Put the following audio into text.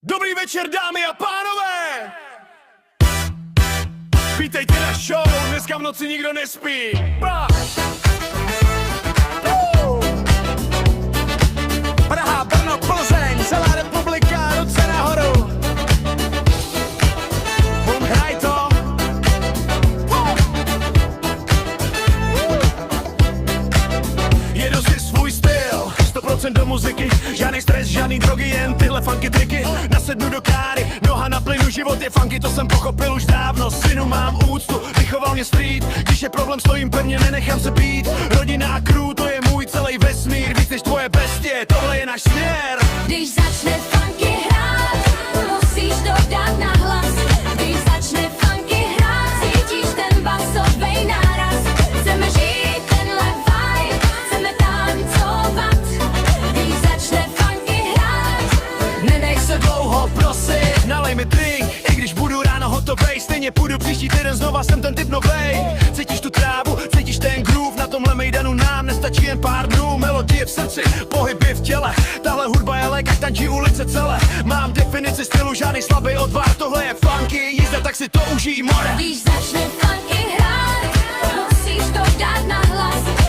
Dobrý večer, dámy a pánové! Vítejte na show, dneska v noci nikdo nespí. Praha, Brno, Plzeň, celá republika, ruce nahoru. Bum, hraj to. Jedu si svůj styl, 100% do muziky. Žádný stres, žádný drogy, jen tyhle funky triky. Nasednu do káry, noha na plynu, život je funky, to jsem pochopil už dávno. Synu mám úctu, vychoval mě street. Když je problém, stojím pevně, nenechám se být. Rodina a crew, to je můj celý vesmír. Víc než tvoje bestie, tohle je náš směr. Když začne funky hrát, musíš to dát na hlas. Když začne funky hrát, cítíš ten basovej náraz. Chceme žít tenhle vibe, chceme tancovat. Když začne funky hrát, Nenech se dlouho prosit, nalej mi drink. I když budu ráno hotovej, stejně půjdu příští týden, znova jsem ten typ novej. Cítíš tu trávu, cítíš ten groove, na tomhle mejdanu nám nestačí jen pár dnů. Melodie v srdci, pohyby v těle, tahle hudba je lék, ať tančí ulice celé. Mám definici stylu, žádný slabý odvar, tohle je funky, jízda, tak si to užij, more. když začne funky hrát, musíš to dát na hlas.